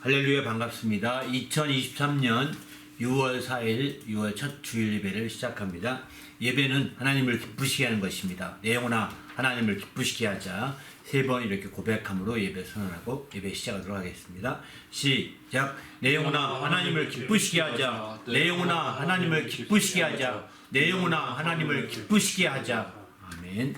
할렐루야 반갑습니다. 2023년 6월 4일 6월 첫 주일 예배를 시작합니다. 예배는 하나님을 기쁘시게 하는 것입니다. 내 영혼아 하나님을 기쁘시게 하자. 세 번 이렇게 고백함으로 예배 선언하고 예배 시작하도록 하겠습니다. 시작. 내 영혼아 하나님을 기쁘시게 하자. 내 영혼아 하나님을 기쁘시게 하자. 내 영혼아 하나님을 기쁘시게 하자. 아멘.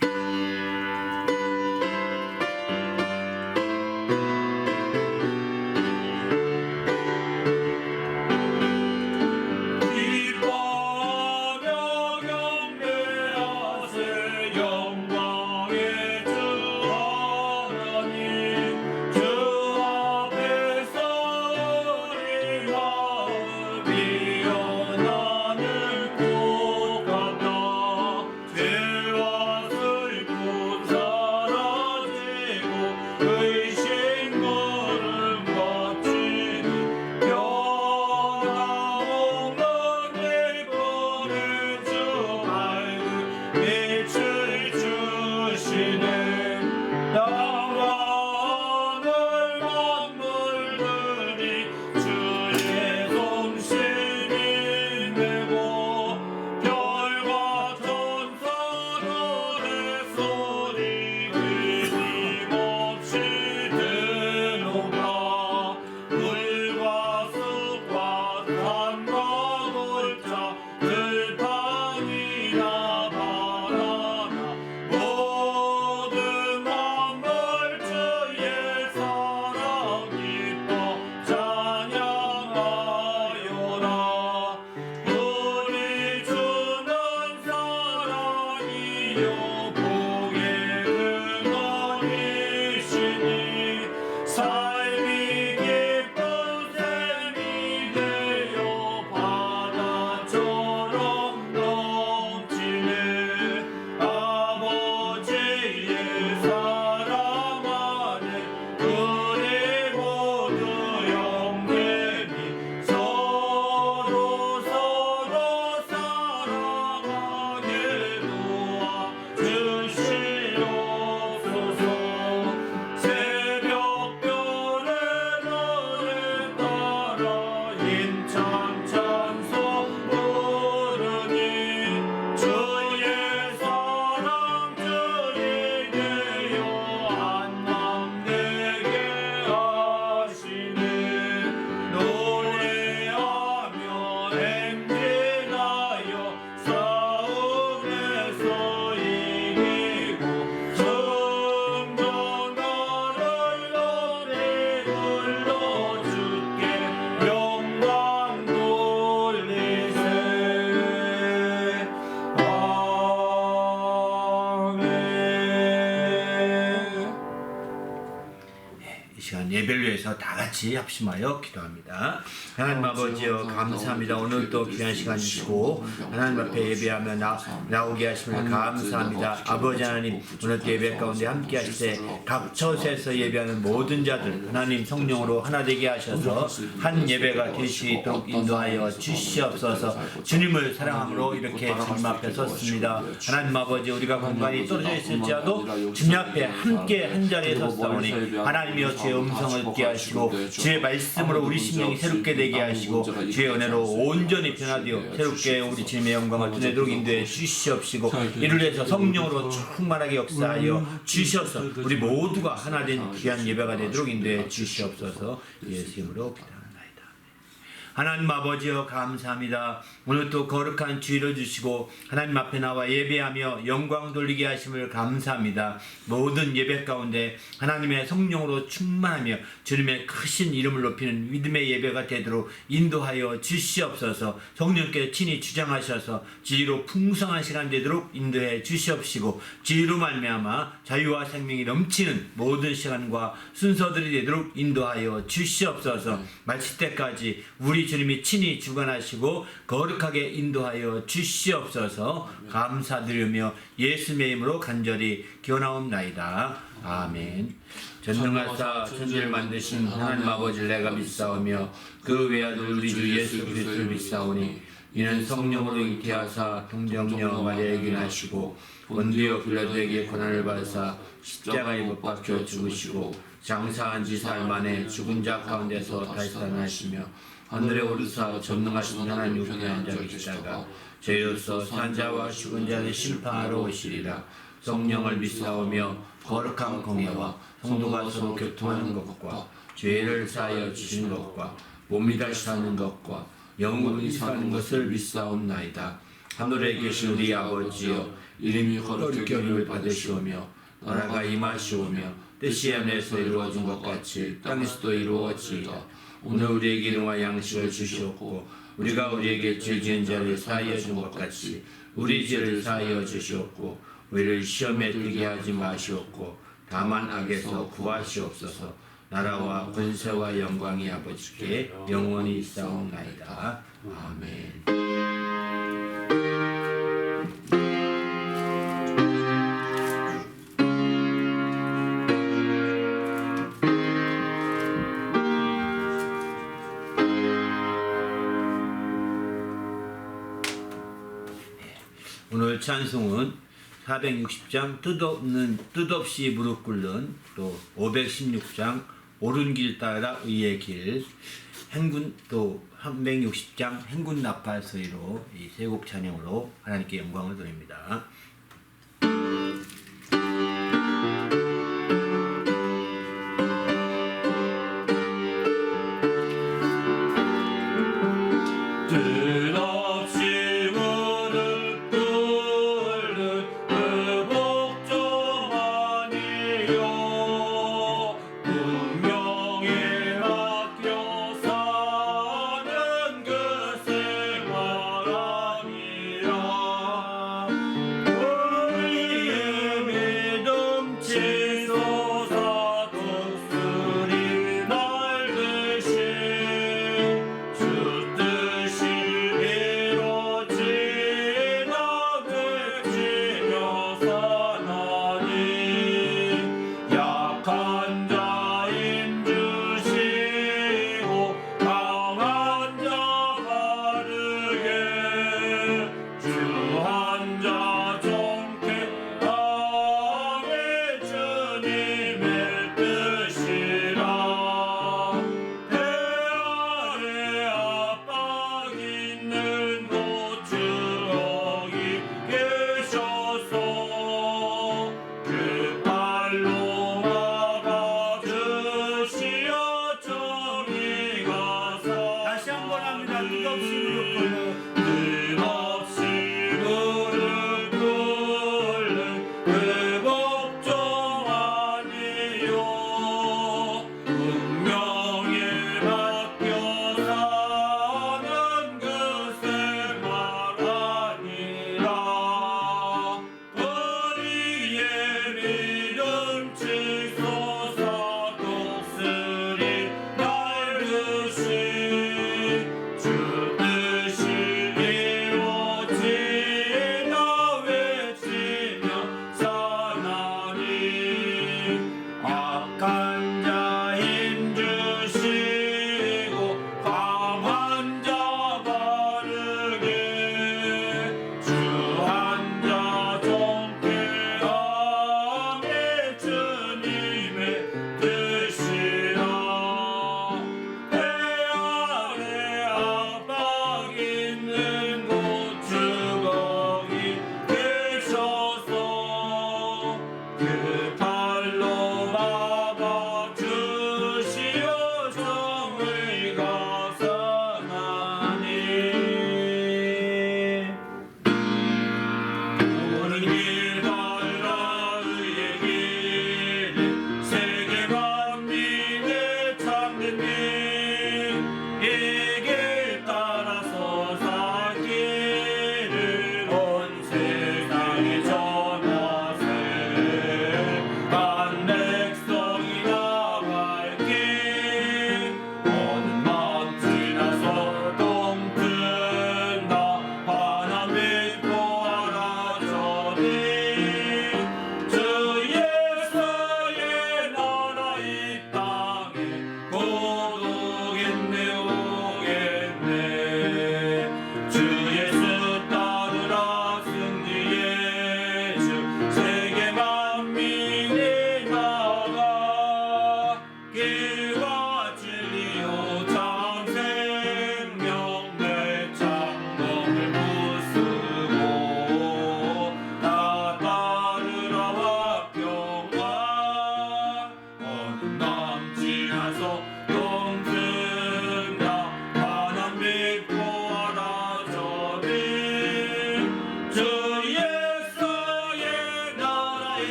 예배를 위해서 다 같이 합심하여 기도합니다. 하나님 아버지여 감사합니다. 오늘 또 귀한 시간 주시고 하나님 앞에 예배하며 나오게 하심을 감사합니다. 아버지 하나님 오늘 또 예배 가운데 함께 하시되 각 처소에서 예배하는 모든 자들 하나님 성령으로 하나 되게 하셔서 한 예배가 될 수 있도록 인도하여 주시옵소서. 주님을 사랑함으로 이렇게 주님 앞에 섰습니다. 하나님 아버지 우리가 공간이 떨어져 있을지라도 주님 앞에 함께 한 자리에 섰사오니 하나님이여 주의 음성을 듣게 하시고 주의 말씀으로 우리 심령이 새롭게 되게 하시고 주의 은혜로 온전히 변화되어 새롭게 우리 주님의 영광을 드러내도록 인도해 주시옵시고 이를 위해서 성령으로 충만하게 역사하여 주셔서 우리 모두가 하나 된 귀한 예배가 되도록 인도해 주시옵소서. 예수 이름으로 기도합니다. 하나님 아버지여 감사합니다. 오늘 또 거룩한 주일을 주시고 하나님 앞에 나와 예배하며 영광 돌리게 하심을 감사합니다. 모든 예배 가운데 하나님의 성령으로 충만하며 주님의 크신 이름을 높이는 믿음의 예배가 되도록 인도하여 주시옵소서. 성령께 친히 주장하셔서 지혜로 풍성한 시간 되도록 인도해 주시옵시고 지혜로 말미암아 자유와 생명이 넘치는 모든 시간과 순서들이 되도록 인도하여 주시옵소서. 마칠 때까지 우리 주님이 친히 주관하시고 거룩하게 인도하여 주시옵소서. 감사드리며 예수님의 이름으로 간절히 기원하옵나이다. 아멘. 전능하사 천지를 만드신 하나님 아버지를 내가 믿사오며 그 외아들 우리 주 예수 그리스도를 믿사오니 이는 성령으로 잉태하사 동정녀 마리아에게 나시고 본디오 빌라도에게 고난을 받으사 십자가에 못 박혀 죽으시고 장사한 지 사흘 만에 죽은 자 가운데서 다시 살아나시며 하늘에 오르사 전능하신 하나님 우편에 앉아 계시다가 저희로서 산자와 죽은 자를 심판하러 오시리라. 성령을 믿사오며 거룩한 공예와 성도가 서로 교통하는 것과 죄를 사하여 주시는 것과 몸이 다시 사는 것과 영원히 사는 것을 믿사옵나이다. 하늘에 계신 우리 아버지여, 이름이 거룩히 여김을 받으시오며 나라가 임하시오며 뜻이 하늘에서 이루어진 것 같이 땅에서도 이루어지이다. 오늘 우리에게 일용할 양식을 주시옵고 우리가 우리에게 죄 지은 자를 사하여 준 것 같이 우리 죄를 사하여 주시옵고 우리를 시험에 들게 하지 마시옵고 다만 악에서 구하시옵소서. 나라와 권세와 영광이 아버지께 영원히 있사옵나이다. 아멘. 오늘 찬송은 460장 뜻없이 무릎 꿇는, 또 516장 옳은 길 따라 의의 길, 행군, 또 360장 행군 나팔 소리로 이 세 곡 찬양으로 하나님께 영광을 드립니다.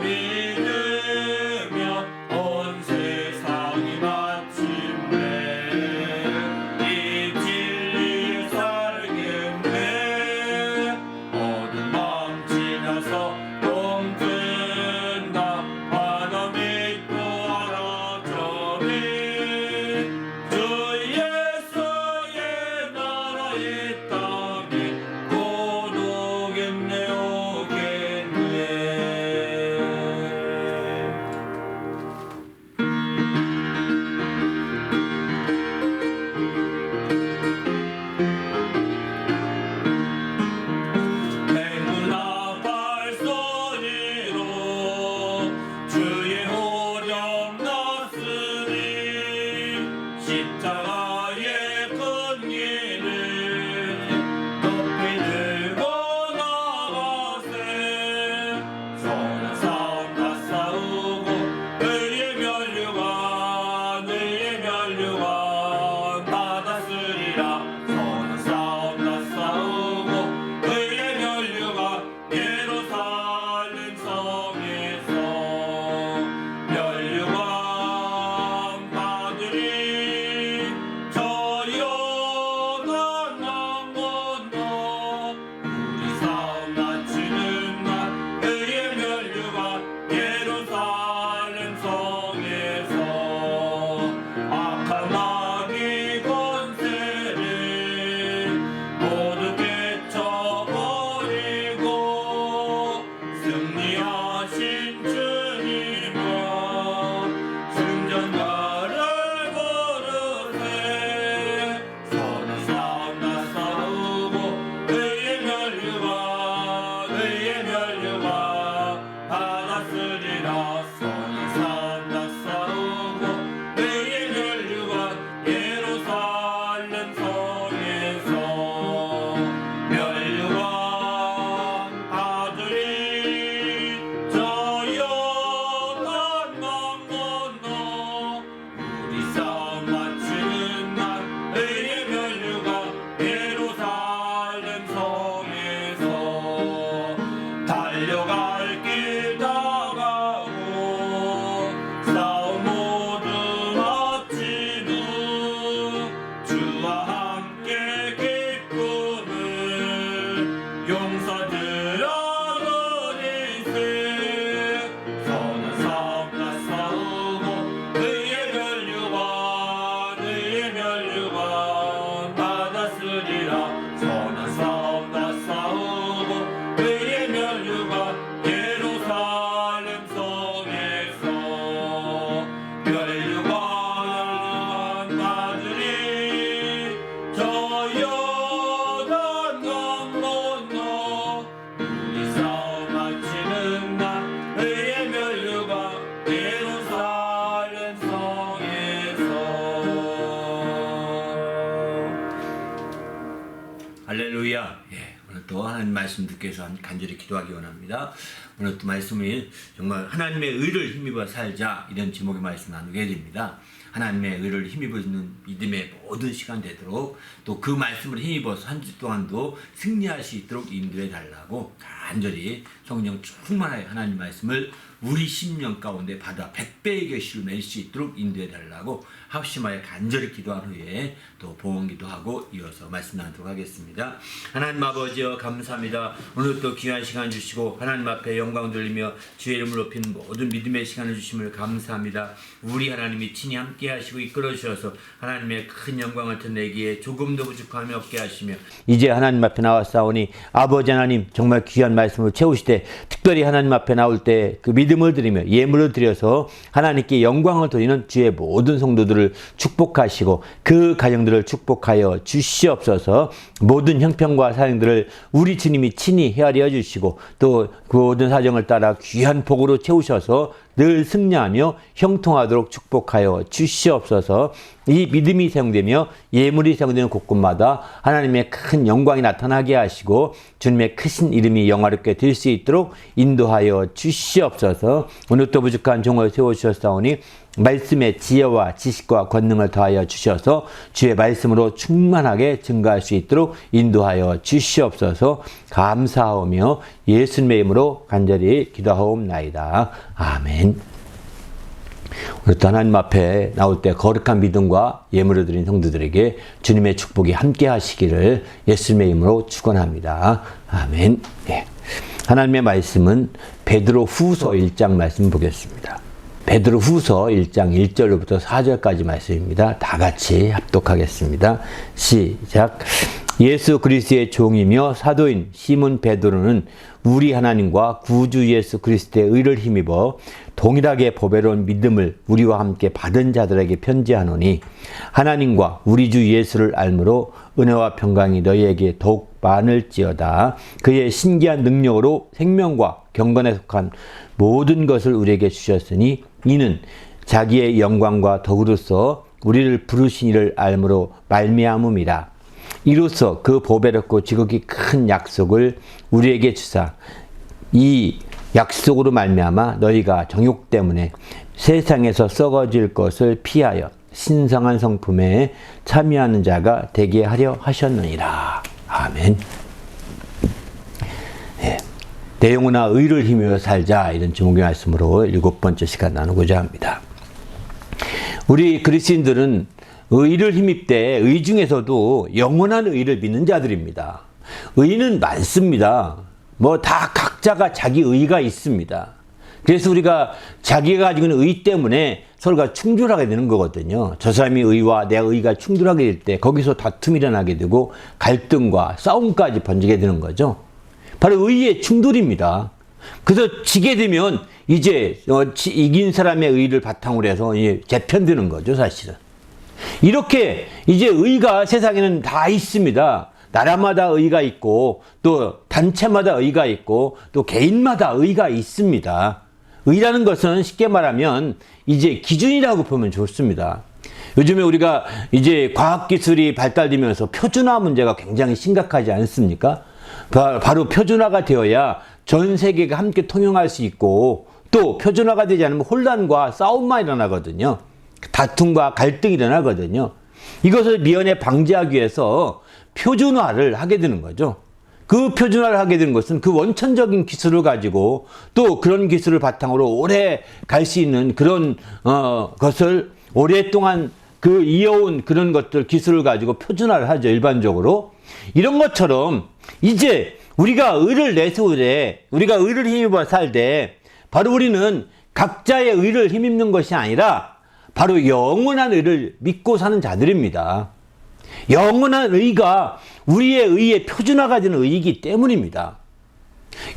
믿으며 온 세상이 마침내 이 진리를 살겠네. 모든 맘 지나서 동든다 하나 믿고 알아주니 주 예수의 나라의 땅에 곧 오겠네 오겠네. 행군아 발소리로 주의 호령 났으니 십자가의 큰 길을 높이 들고 나가세. 선한 싸움과 싸우고 의의 멸류관 받았으리라. 선한 싸움과 싸우고 의의 멸류관 예루살렘 성에서 멸류관 받으리. 저 요단 강 건너 우리 싸움 마치는 날 의의 멸류관 예루살렘 성에서 악한 마귀 권세를 모두 깨쳐버리고 승리하신 주님과 승전가를 부르세. 선한 싸움 다 싸우고 의의 멸류관 받았으리라. 선한 싸움 다 싸우고 의의 멸류관 예루살렘 성에서 멸류관 받으리. 저 요단 강 건너 우리 싸움 마치는 날 의의 멸류관 예루살렘 성에서 달려갈 길 다가고 싸움 모두 마치고 주와 함께 기쁨을 용서드려버리세. 선한 싸움 다 싸우고 의의 멸류관 받았으리라. 선한 싸움 다 싸우고 의의 멸류관 예루살렘 성에서 멸류관 받으리. 저 요단 강 건너 우리 싸움 마치는 날 의의 멸류관 예루살렘 성에서. 할렐루야. 오늘 또 하나님 말씀 듣기 위해서 간절히 기도하기 원합니다. 오늘 또 말씀이 정말 하나님의 의를 힘입어 살자, 이런 제목의 말씀 나누게 됩니다. 하나님의 의를 힘입어 있는 믿음의 모든 시간 되도록, 또 그 말씀을 힘입어서 한 주 동안도 승리할 수 있도록 인도해 달라고 간절히 성령 충만하여 하나님 말씀을 우리 심령 가운데 받아 100배의 결실을 맺을 수 있도록 인도해 달라고 합심하여 간절히 기도한 후에 또 봉헌기도 하고 이어서 말씀 나누도록 하겠습니다. 하나님 아버지여 감사합니다. 오늘 또 귀한 시간 주시고 하나님 앞에 영광 돌리며 주의 이름을 높이는 모든 믿음의 시간을 주심을 감사합니다. 우리 하나님이 친히 함께 하시고 이끌어 주셔서 하나님의 큰 영광을 드러내기에 조금도 부족함이 없게 하시며, 이제 하나님 앞에 나왔사오니 아버지 하나님 정말 귀한 말씀을 채우시되, 특별히 하나님 앞에 나올 때 그 믿음을 드리며 예물을 드려서 하나님께 영광을 돌리는 주의 모든 성도들을 축복하시고 그 가정들을 축복하여 주시옵소서. 모든 형편과 사정들을 우리 주님이 친히 헤아려 주시고 또 그 모든 사정을 따라 귀한 복으로 채우셔서 늘 승리하며 형통하도록 축복하여 주시옵소서. 이 믿음이 사용되며 예물이 사용되는 곳곳마다 하나님의 큰 영광이 나타나게 하시고 주님의 크신 이름이 영화롭게 될 수 있도록 인도하여 주시옵소서. 오늘 또 부족한 종을 세워주셨사오니 말씀의 지혜와 지식과 권능을 더하여 주셔서 주의 말씀으로 충만하게 증거할 수 있도록 인도하여 주시옵소서. 감사하며 예수님의 이름으로 간절히 기도하옵나이다. 아멘. 오늘도 하나님 앞에 나올 때 거룩한 믿음과 예물을 드린 성도들에게 주님의 축복이 함께 하시기를 예수님의 이름으로 축원합니다. 아멘. 네. 하나님의 말씀은 베드로 후서 1장 말씀 보겠습니다. 베드로 후서 1장 1절부터 4절까지 말씀입니다. 다 같이 합독하겠습니다. 시작. 예수 그리스도의 종이며 사도인 시몬 베드로는 우리 하나님과 구주 예수 그리스도의 의를 힘입어 동일하게 보배로운 믿음을 우리와 함께 받은 자들에게 편지하노니 하나님과 우리 주 예수를 알므로 은혜와 평강이 너희에게 더욱 많을지어다. 그의 신기한 능력으로 생명과 경건에 속한 모든 것을 우리에게 주셨으니 이는 자기의 영광과 덕으로서 우리를 부르신 이를 알므로 말미암음이라. 이로써 그 보배롭고 지극히 큰 약속을 우리에게 주사 이 약속으로 말미암아 너희가 정욕 때문에 세상에서 썩어질 것을 피하여 신성한 성품에 참여하는 자가 되게 하려 하셨느니라. 아멘. 네. 내 영혼아 의를 힘입어 살자, 이런 제목의 말씀으로 7번째 시간 나누고자 합니다. 우리 그리스도인들은 의를 힘입되 의 중에서도 영원한 의를 믿는 자들입니다. 의는 많습니다. 뭐 다 각자가 자기 의가 있습니다. 그래서 우리가 자기가 가지고 있는 의 때문에 서로가 충돌하게 되는 거거든요. 저 사람이 의와 내 의가 충돌하게 될 때 거기서 다툼이 일어나게 되고 갈등과 싸움까지 번지게 되는 거죠. 바로 의의 충돌입니다. 그래서 지게 되면 이제 이긴 사람의 의를 바탕으로 해서 재편되는 거죠, 사실은. 이렇게 이제 의가 세상에는 다 있습니다. 나라마다 의가 있고 또 단체마다 의가 있고 또 개인마다 의가 있습니다. 의라는 것은 쉽게 말하면 이제 기준이라고 보면 좋습니다. 요즘에 우리가 이제 과학기술이 발달되면서 표준화 문제가 굉장히 심각하지 않습니까? 바로 표준화가 되어야 전 세계가 함께 통용할 수 있고 또 표준화가 되지 않으면 혼란과 싸움만 일어나거든요. 다툼과 갈등이 일어나거든요. 이것을 미연에 방지하기 위해서 표준화를 하게 되는 거죠. 그 표준화를 하게 되는 것은 그 원천적인 기술을 가지고 또 그런 기술을 바탕으로 오래 갈 수 있는 그런 것을 오랫동안 그 이어온 그런 것들 기술을 가지고 표준화를 하죠, 일반적으로. 이런 것처럼 이제 우리가 의를 내세울 때, 우리가 의를 힘입어 살 때 바로 우리는 각자의 의를 힘입는 것이 아니라 바로 영원한 의를 믿고 사는 자들입니다. 영원한 의가 우리의 의의 표준화가 되는 의이기 때문입니다.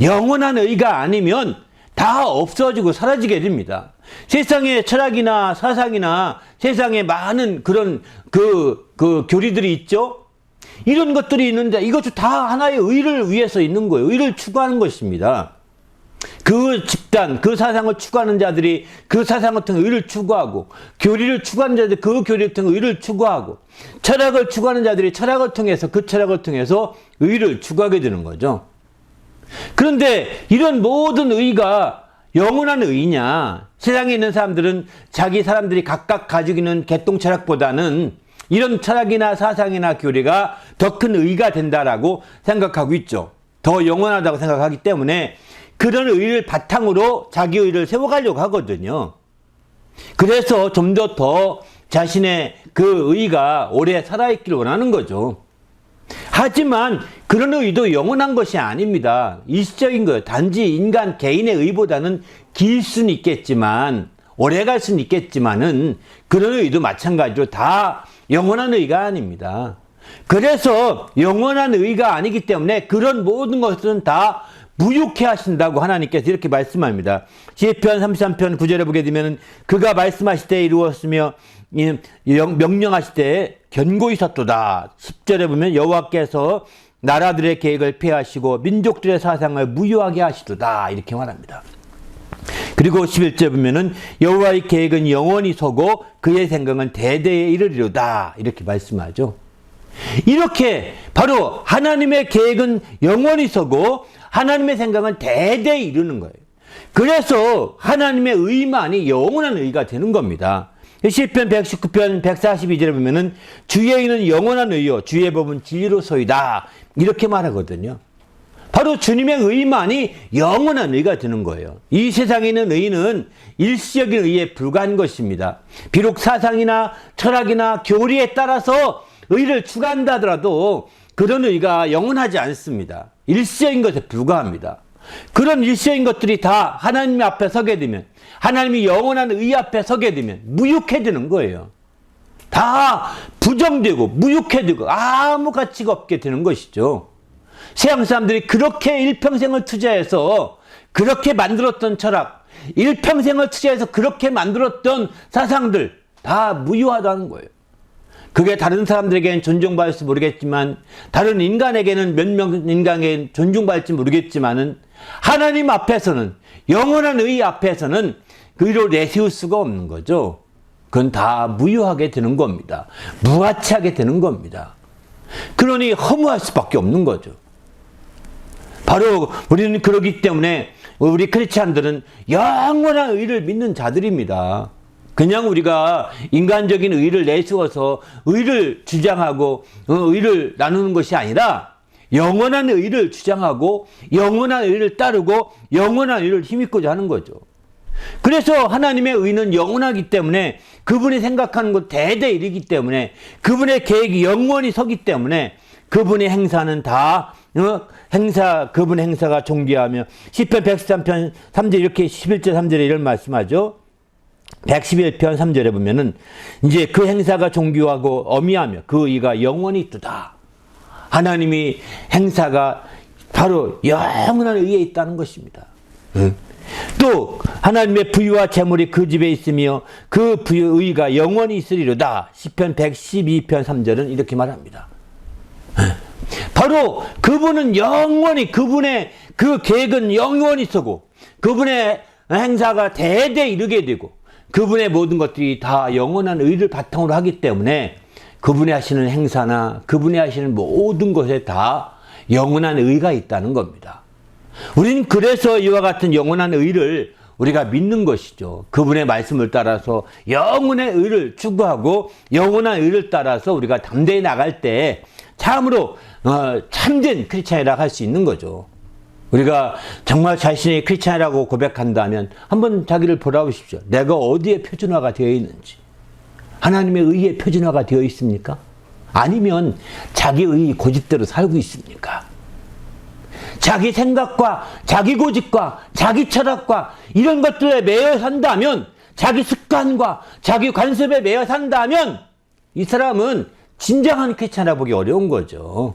영원한 의가 아니면 다 없어지고 사라지게 됩니다. 세상에 철학이나 사상이나 세상에 많은 그런 교리들이 있죠. 이런 것들이 있는데 이것도 다 하나의 의를 위해서 있는 거예요. 의를 추구하는 것입니다. 그 집단, 그 사상을 추구하는 자들이 그 사상을 통해 의를 추구하고, 교리를 추구하는 자들이 그 교리를 통해 의를 추구하고, 철학을 추구하는 자들이 철학을 통해서 그 철학을 통해서 의를 추구하게 되는 거죠. 그런데 이런 모든 의가 영원한 의냐? 세상에 있는 사람들은 자기 사람들이 각각 가지고 있는 개똥 철학보다는 이런 철학이나 사상이나 교리가 더 큰 의가 된다라고 생각하고 있죠. 더 영원하다고 생각하기 때문에 그런 의를 바탕으로 자기 의를 세워가려고 하거든요. 그래서 좀 더 자신의 그 의가 오래 살아있기를 원하는 거죠. 하지만 그런 의도 영원한 것이 아닙니다. 일시적인 거예요. 단지 인간 개인의 의보다는 길 수는 있겠지만, 오래 갈 수는 있겠지만은 그런 의도 마찬가지로 다 영원한 의가 아닙니다. 그래서 영원한 의가 아니기 때문에 그런 모든 것은 다 무효케 하신다고 하나님께서 이렇게 말씀합니다. 시편 33편 9절에 보게 되면 그가 말씀하실 때 이루었으며 명령하실 때 견고히 섰도다. 10절에 보면 여호와께서 나라들의 계획을 폐하시고 민족들의 사상을 무효하게 하시도다. 이렇게 말합니다. 그리고 11절 보면은 여호와의 계획은 영원히 서고 그의 생각은 대대에 이르리로다. 이렇게 말씀하죠. 이렇게 바로 하나님의 계획은 영원히 서고 하나님의 생각은 대대에 이르는 거예요. 그래서 하나님의 의만이 영원한 의가 되는 겁니다. 시편 119편 142절에 보면은 주의 의는 영원한 의요 주의 법은 진리로소이다. 이렇게 말하거든요. 바로 주님의 의만이 영원한 의가 되는 거예요. 이 세상에 있는 의는 일시적인 의에 불과한 것입니다. 비록 사상이나 철학이나 교리에 따라서 의를 추구한다 하더라도 그런 의가 영원하지 않습니다. 일시적인 것에 불과합니다. 그런 일시적인 것들이 다 하나님 앞에 서게 되면, 하나님이 영원한 의 앞에 서게 되면 무익해지는 거예요. 다 부정되고 무익해지고 아무 가치가 없게 되는 것이죠. 세상 사람들이 그렇게 일평생을 투자해서 그렇게 만들었던 철학, 일평생을 투자해서 그렇게 만들었던 사상들 다 무효하다는 거예요. 그게 다른 사람들에게는 존중받을지 모르겠지만, 다른 인간에게는 몇 명 인간에게 존중받을지 모르겠지만은, 하나님 앞에서는, 영원한 의 앞에서는 의로 내세울 수가 없는 거죠. 그건 다 무효하게 되는 겁니다. 무가치하게 되는 겁니다. 그러니 허무할 수밖에 없는 거죠. 바로 우리는 그러기 때문에 우리 크리스찬들은 영원한 의를 믿는 자들입니다. 그냥 우리가 인간적인 의를 내세워서 의를 주장하고 의를 나누는 것이 아니라 영원한 의를 주장하고 영원한 의를 따르고 영원한 의를 힘입고자 하는 거죠. 그래서 하나님의 의는 영원하기 때문에 그분이 생각하는 것 대대에 이르기 때문에 그분의 계획이 영원히 서기 때문에 그분의 행사는 다 그분의 행사가 존귀하며 시편 113편 3절 이렇게 11절 3절에 이런 말씀하죠. 111편 3절에 보면은 이제 그 행사가 존귀하고 어미하며 그 의가 영원히 있도다. 하나님이 행사가 바로 영원한 의에 있다는 것입니다. 또 하나님의 부유와 재물이 그 집에 있으며 그 부유 의가 영원히 있으리로다. 시편 112편 3절은 이렇게 말합니다. 바로 그분은 영원히 그분의 그 계획은 영원히 서고 그분의 행사가 대대에 이르게 되고 그분의 모든 것들이 다 영원한 의를 바탕으로 하기 때문에 그분이 하시는 행사나 그분이 하시는 모든 것에 다 영원한 의가 있다는 겁니다. 우리는 그래서 이와 같은 영원한 의를 우리가 믿는 것이죠. 그분의 말씀을 따라서 영원의 의를 추구하고 영원한 의를 따라서 우리가 담대히 나갈 때 참으로 참된 크리스찬이라고 할 수 있는 거죠. 우리가 정말 자신이 크리스찬이라고 고백한다면 한번 자기를 돌아보십시오. 내가 어디에 표준화가 되어 있는지. 하나님의 의에 표준화가 되어 있습니까? 아니면 자기 의 고집대로 살고 있습니까? 자기 생각과 자기 고집과 자기 철학과 이런 것들에 매여 산다면, 자기 습관과 자기 관습에 매여 산다면 이 사람은 진정한 크리스찬이라 보기 어려운 거죠.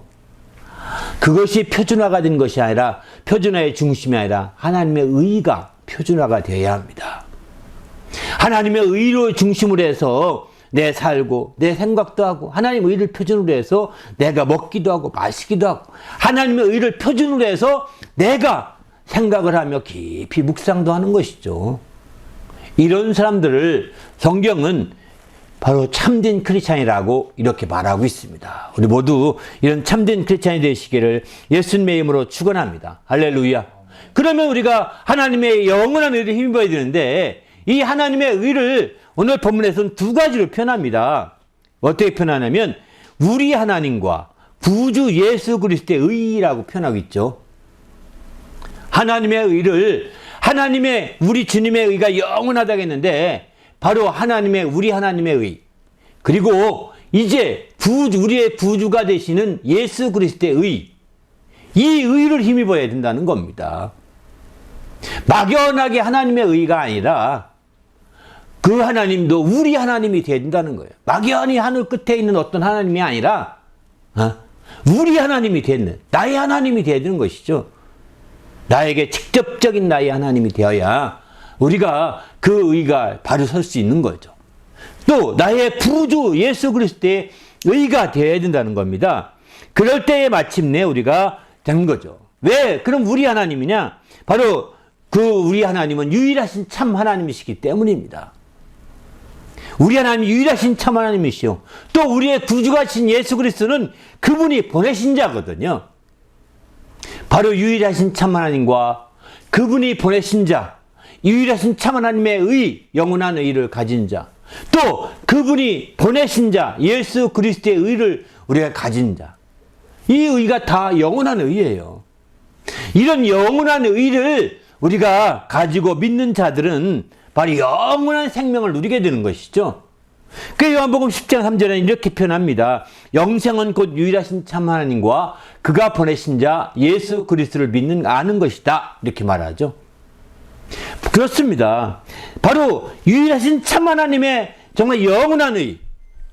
그것이 표준화가 된 것이 아니라, 표준화의 중심이 아니라 하나님의 의가 표준화가 되어야 합니다. 하나님의 의로 중심으로 해서 내 살고 내 생각도 하고 하나님의 의를 표준으로 해서 내가 먹기도 하고 마시기도 하고 하나님의 의를 표준으로 해서 내가 생각을 하며 깊이 묵상도 하는 것이죠. 이런 사람들을 성경은 바로 참된 크리스찬이라고 이렇게 말하고 있습니다. 우리 모두 이런 참된 크리스찬이 되시기를 예수님의 이름으로 축원합니다. 할렐루야. 그러면 우리가 하나님의 영원한 의를 힘입어야 되는데, 이 하나님의 의를 오늘 본문에서는 두 가지로 표현합니다. 어떻게 표현하냐면 우리 하나님과 구주 예수 그리스도의 의라고 표현하고 있죠. 하나님의 의를, 하나님의 우리 주님의 의가 영원하다고 했는데 바로 우리 하나님의 의, 그리고 이제 우리의 구주가 되시는 예수 그리스도의 의, 이 의를 힘입어야 된다는 겁니다. 막연하게 하나님의 의가 아니라 그 하나님도 우리 하나님이 되어야 된다는 거예요. 막연히 하늘 끝에 있는 어떤 하나님이 아니라 우리 하나님이 되는, 나의 하나님이 되어야 되는 것이죠. 나에게 직접적인 나의 하나님이 되어야 우리가 그 의가 바로 설 수 있는 거죠. 또 나의 구주 예수 그리스도의 의가 되어야 된다는 겁니다. 그럴 때에 마침내 우리가 되는 거죠. 왜 그럼 우리 하나님이냐? 바로 우리 하나님은 유일하신 참 하나님이시기 때문입니다. 우리 하나님이 유일하신 참 하나님이시오. 또 우리의 구주가신 예수 그리스도는 그분이 보내신 자거든요. 바로 유일하신 참 하나님과 그분이 보내신 자, 유일하신 참 하나님의 의, 영원한 의를 가진 자, 또 그분이 보내신 자, 예수 그리스도의 의를 우리가 가진 자, 이 의가 다 영원한 의예요. 이런 영원한 의를 우리가 가지고 믿는 자들은 바로 영원한 생명을 누리게 되는 것이죠. 그 요한복음 10장 3절에는 이렇게 표현합니다. 영생은 곧 유일하신 참 하나님과 그가 보내신 자 예수 그리스도를 믿는 아는 것이다. 이렇게 말하죠. 그렇습니다. 바로 유일하신 참 하나님의 정말 영원한 의,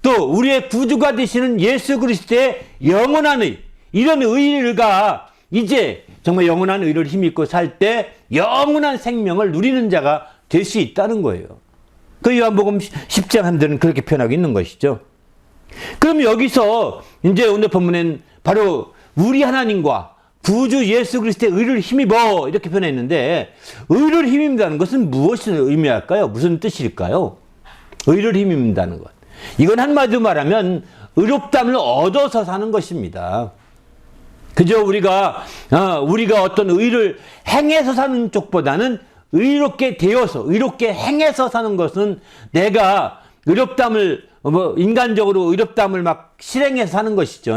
또 우리의 구주가 되시는 예수 그리스도의 영원한 의, 이런 의가 이제 정말 영원한 의를 힘입고 살 때 영원한 생명을 누리는 자가 될 수 있다는 거예요. 그 요한복음 10장 3절은 그렇게 표현하고 있는 것이죠. 그럼 여기서 이제 오늘 본문엔 바로 우리 하나님과 구주 예수 그리스도의 의를 힘입어 이렇게 표현했는데, 의를 힘입는다는 것은 무엇을 의미할까요? 무슨 뜻일까요? 의를 힘입는다는 것. 이건 한마디로 말하면 의롭다함을 얻어서 사는 것입니다. 그저 우리가 어떤 의를 행해서 사는 쪽보다는 의롭게 되어서, 의롭게 행해서 사는 것은 내가 의롭다함을, 인간적으로 의롭다함을 막 실행해서 사는 것이죠.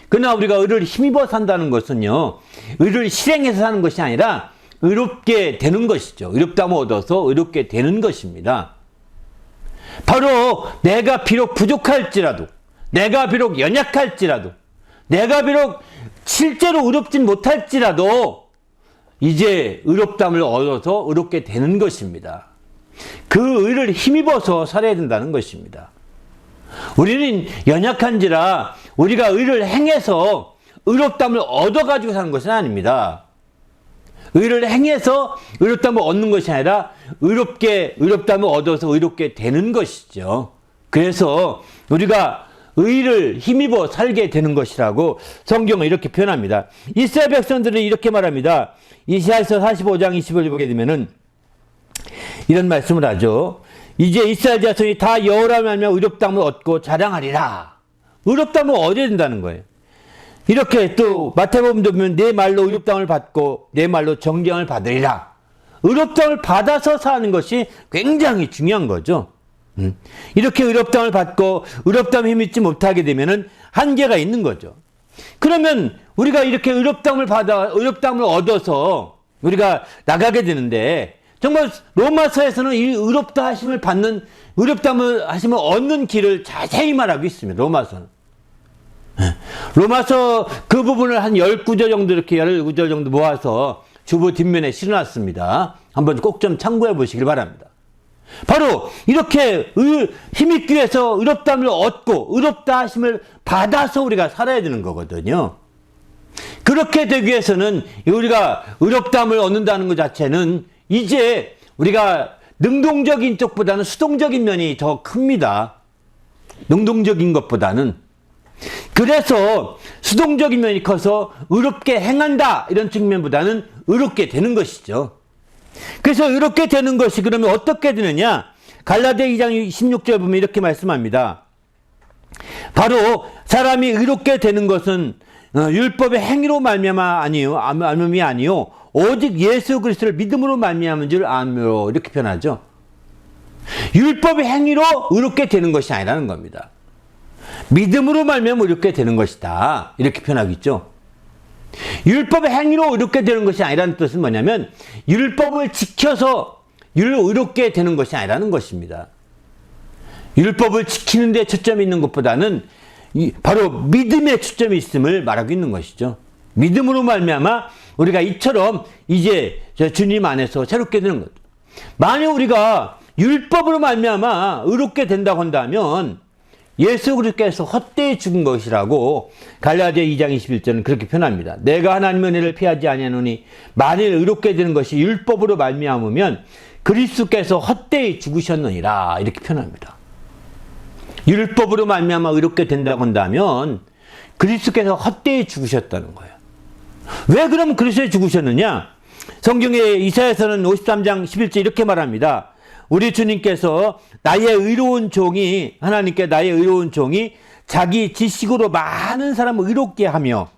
그러나 우리가 의를 힘입어 산다는 것은요, 의를 실행해서 사는 것이 아니라 의롭게 되는 것이죠. 의롭다함을 얻어서 의롭게 되는 것입니다. 바로 내가 비록 부족할지라도, 내가 비록 연약할지라도, 내가 비록 실제로 의롭진 못할지라도 이제 의롭다함을 얻어서 의롭게 되는 것입니다. 그 의를 힘입어서 살아야 된다는 것입니다. 우리는 연약한지라 우리가 의를 행해서 의롭다함을 얻어가지고 사는 것은 아닙니다. 의를 행해서 의롭다함을 얻는 것이 아니라 의롭다함을 얻어서 의롭게 되는 것이죠. 그래서 우리가 의를 힘입어 살게 되는 것이라고 성경은 이렇게 표현합니다. 이스라엘 백성들은 이렇게 말합니다. 이사야서 45장 20절을 보게 되면은 이런 말씀을 하죠. 이제 이스라엘 자손이 다 여호와를 말미암아 의롭다함을 얻고 자랑하리라. 의롭다함을 얻어야 된다는 거예요. 이렇게 또 마태복음도 보면 내 말로 의롭다함을 받고 내 말로 정죄함을 받으리라. 의롭다함을 받아서 사는 것이 굉장히 중요한 거죠. 이렇게 의롭다함을 받고 의롭다함을 힘입지 못하게 되면은 한계가 있는 거죠. 그러면 우리가 이렇게 의롭다함을 얻어서 우리가 나가게 되는데, 정말 로마서에서는 이 의롭다 하심을 받는, 의롭다함을 하심을 얻는 길을 자세히 말하고 있습니다. 로마서 그 부분을 한 10구절 정도, 이렇게 10구절 정도 모아서 주보 뒷면에 실어놨습니다. 한번 꼭 좀 참고해 보시길 바랍니다. 바로 이렇게 힘입기 위해서 의롭다함을 얻고 의롭다 하심을 받아서 우리가 살아야 되는 거거든요. 그렇게 되기 위해서는 우리가 의롭다함을 얻는다는 것 자체는 이제 우리가 능동적인 쪽보다는 수동적인 면이 더 큽니다. 능동적인 것보다는. 그래서 수동적인 면이 커서 의롭게 행한다 이런 측면보다는 의롭게 되는 것이죠. 그래서 의롭게 되는 것이 그러면 어떻게 되느냐? 갈라디아 2장 16절 보면 이렇게 말씀합니다. 바로 사람이 의롭게 되는 것은 율법의 행위로 말미암아 아니요 오직 예수 그리스도를 믿음으로 말미암은 줄 아므로, 이렇게 표현하죠. 율법의 행위로 의롭게 되는 것이 아니라는 겁니다. 믿음으로 말미암아 의롭게 되는 것이다, 이렇게 표현하고 있죠. 율법의 행위로 의롭게 되는 것이 아니라는 뜻은 뭐냐면 율법을 지켜서 의롭게 되는 것이 아니라는 것입니다. 율법을 지키는 데 초점이 있는 것보다는 바로 믿음에 초점이 있음을 말하고 있는 것이죠. 믿음으로 말미암아 우리가 이처럼 이제 주님 안에서 새롭게 되는 것. 만약 우리가 율법으로 말미암아 의롭게 된다고 한다면 예수 그리스도께서 헛되이 죽은 것이라고 갈라디아 2장 21절은 그렇게 표현합니다. 내가 하나님의 은혜를 피하지 아니하노니 만일 의롭게 되는 것이 율법으로 말미암으면 그리스도께서 헛되이 죽으셨느니라, 이렇게 표현합니다. 율법으로 말미암아 의롭게 된다고 한다면 그리스도께서 헛되이 죽으셨다는 거예요. 왜 그럼 그리스도에 죽으셨느냐? 성경의 이사야서는 53장 11절 이렇게 말합니다. 우리 주님께서 하나님께 나의 의로운 종이 자기 지식으로 많은 사람을 의롭게 하며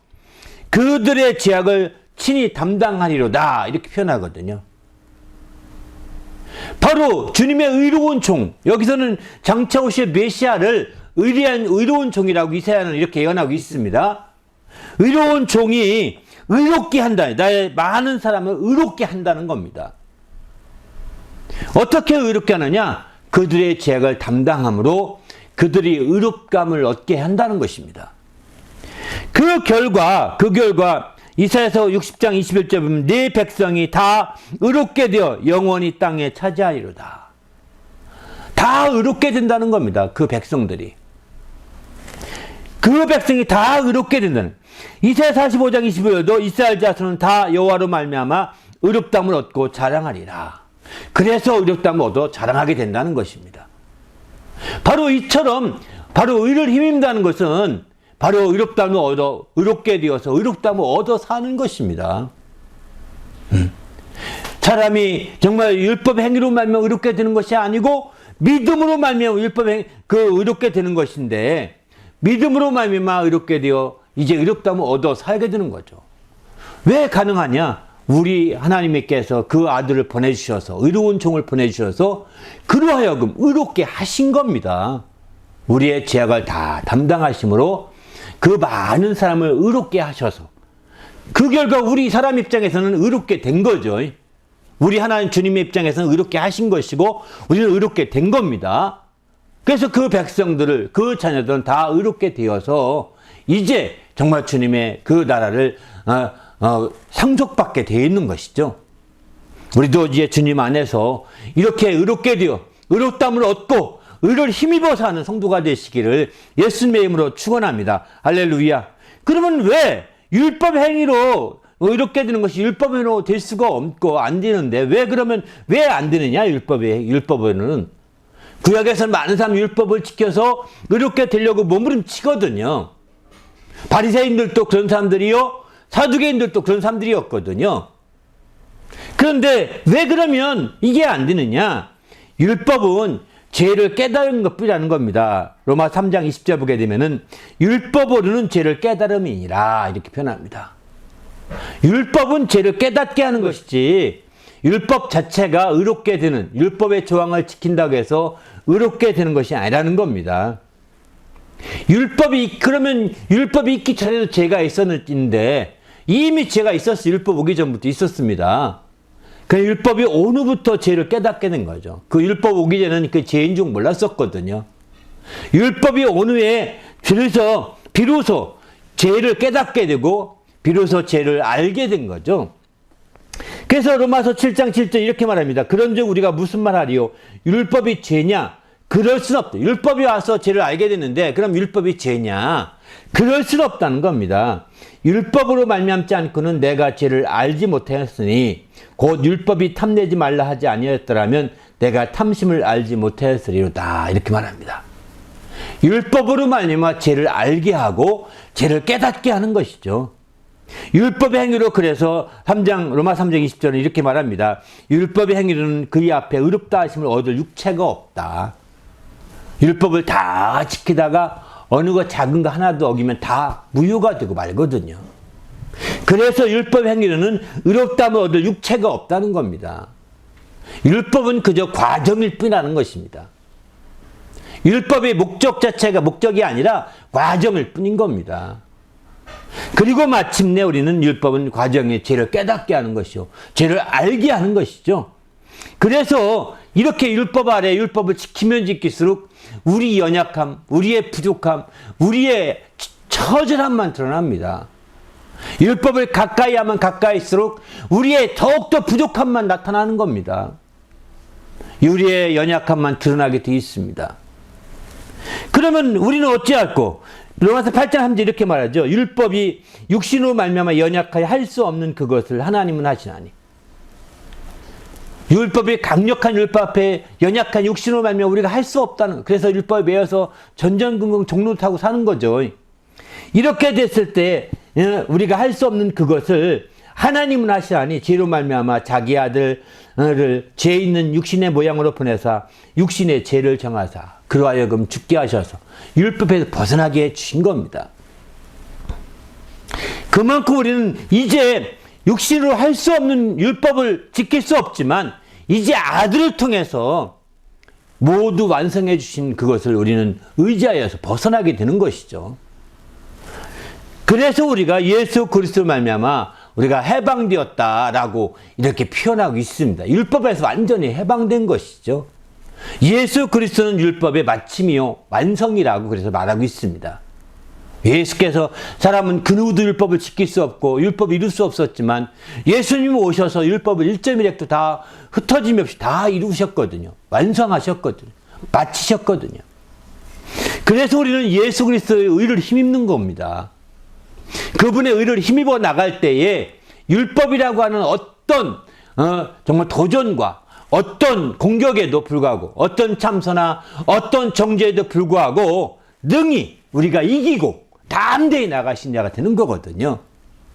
그들의 죄악을 친히 담당하리로다. 이렇게 표현하거든요. 바로 주님의 의로운 종, 여기서는 장차 오실 메시아를 의로운 종이라고 이사야는 이렇게 예언하고 있습니다. 의로운 종이 의롭게 한다. 나의 많은 사람을 의롭게 한다는 겁니다. 어떻게 의롭게 하느냐? 그들의 죄악을 담당함으로 그들이 의롭감을 얻게 한다는 것입니다. 그 결과 이사야서 60장 21절 보면 내 백성이 다 의롭게 되어 영원히 땅에 차지하리로다. 다 의롭게 된다는 겁니다. 그 백성들이. 그 백성이 다 의롭게 된다는. 이사야 45장 25절도 이스라엘 자손은 다 여호와로 말미암아 의롭다함을 얻고 자랑하리라. 그래서 의롭다함을 얻어 자랑하게 된다는 것입니다. 바로 이처럼 바로 의를 힘입는다는 것은 바로 의롭다함을 얻어 의롭게 되어서 의롭다함을 얻어 사는 것입니다. 사람이 정말 율법 행위로 말미암아 의롭게 되는 것이 아니고 믿음으로 말미암아 의롭게 되는 것인데 믿음으로 말미암아 의롭게 되어 이제 의롭다함을 얻어 살게 되는 거죠. 왜 가능하냐? 우리 하나님께서 그 아들을 보내주셔서 의로운 종을 보내주셔서 그로 하여금 의롭게 하신 겁니다. 우리의 죄악을 다 담당하심으로 그 많은 사람을 의롭게 하셔서 그 결과 우리 사람 입장에서는 의롭게 된 거죠. 우리 하나님 주님의 입장에서는 의롭게 하신 것이고 우리는 의롭게 된 겁니다. 그래서 그 백성들을 그 자녀들은 다 의롭게 되어서 이제 정말 주님의 그 나라를 상속받게 되어 있는 것이죠. 우리도 이제 주님 안에서 이렇게 의롭게 되어 의롭다함을 얻고 의를 힘입어 사는 성도가 되시기를 예수님의 이름으로 축원합니다. 할렐루야. 그러면 왜 율법 행위로 의롭게 되는 것이 율법 행위로 될 수가 없고 안 되는데 왜 안 되느냐? 율법에는 구약에서는 많은 사람이 율법을 지켜서 의롭게 되려고 몸부림치거든요. 바리새인들도 그런 사람들이요, 사두개인들도 그런 사람들이었거든요. 그런데 왜 그러면 이게 안 되느냐? 율법은 죄를 깨달은 것뿐이라는 겁니다. 로마 3장 20절 보게 되면은 율법으로는 죄를 깨달음이니라 이렇게 표현합니다. 율법은 죄를 깨닫게 하는 것이지 율법 자체가 의롭게 되는, 율법의 조항을 지킨다고 해서 의롭게 되는 것이 아니라는 겁니다. 율법이 있기 전에도 죄가 있었는데 이미 죄가 있었어요. 율법 오기 전부터 있었습니다. 그 율법이 온 후부터 죄를 깨닫게 된 거죠. 그 율법 오기 전에는 그 죄인 줄 몰랐었거든요. 율법이 온 후에 비로소 죄를 깨닫게 되고 비로소 죄를 알게 된 거죠. 그래서 로마서 7장 7절 이렇게 말합니다. 그런즉 우리가 무슨 말하리요? 율법이 죄냐? 그럴 순 없다. 율법이 와서 죄를 알게 됐는데 그럼 율법이 죄냐? 그럴 순 없다는 겁니다. 율법으로 말미암지 않고는 내가 죄를 알지 못하였으니 곧 율법이 탐내지 말라 하지 아니었더라면 내가 탐심을 알지 못하였으리로다. 이렇게 말합니다. 율법으로 말미암아 죄를 알게 하고 죄를 깨닫게 하는 것이죠. 율법의 행위로 그래서 로마 3장 20절은 이렇게 말합니다. 율법의 행위로는 그의 앞에 의롭다 하심을 얻을 육체가 없다. 율법을 다 지키다가 어느 것 작은 거 하나도 어기면 다 무효가 되고 말거든요. 그래서 율법 행위로는 의롭다함을 얻을 육체가 없다는 겁니다. 율법은 그저 과정일 뿐이라는 것입니다. 율법의 목적 자체가 목적이 아니라 과정일 뿐인 겁니다. 그리고 마침내 우리는 율법은 과정에 죄를 깨닫게 하는 것이요, 죄를 알게 하는 것이죠. 그래서 이렇게 율법 아래 율법을 지키면 지킬수록 우리 연약함, 우리의 부족함, 우리의 처절함만 드러납니다. 율법을 가까이 하면 가까이일수록 우리의 더욱더 부족함만 나타나는 겁니다. 우리의 연약함만 드러나게 되어 있습니다. 그러면 우리는 어찌할꼬? 로마서 8장 3절 이렇게 말하죠. 율법이 육신으로 말미암아 연약하여 할 수 없는 그것을 하나님은 하시나니. 율법이 강력한 율법 앞에 연약한 육신으로 말미암아 우리가 할 수 없다는, 그래서 율법에 매여서 전전긍긍 종로 타고 사는 거죠. 이렇게 됐을 때 우리가 할 수 없는 그것을 하나님은 하시하니 죄로 말미암아 자기 아들을 죄 있는 육신의 모양으로 보내사 육신의 죄를 정하사 그로 하여금 죽게 하셔서 율법에서 벗어나게 해주신 겁니다. 그만큼 우리는 이제 육신으로 할 수 없는 율법을 지킬 수 없지만 이제 아들을 통해서 모두 완성해 주신 그것을 우리는 의지하여서 벗어나게 되는 것이죠. 그래서 우리가 예수 그리스도 말미암아 우리가 해방되었다라고 이렇게 표현하고 있습니다. 율법에서 완전히 해방된 것이죠. 예수 그리스도는 율법의 마침이요 완성이라고 그래서 말하고 있습니다. 예수께서 사람은 그 누구도 율법을 지킬 수 없고 율법을 이룰 수 없었지만 예수님이 오셔서 율법을 1.1획도 다 흩어짐 없이 다 이루셨거든요. 완성하셨거든요. 마치셨거든요. 그래서 우리는 예수 그리스도의 의를 힘입는 겁니다. 그분의 의를 힘입어 나갈 때에 율법이라고 하는 어떤 정말 도전과 어떤 공격에도 불구하고 어떤 참소나 어떤 정죄에도 불구하고 능히 우리가 이기고 담대히 나가신 자가 되는 거거든요.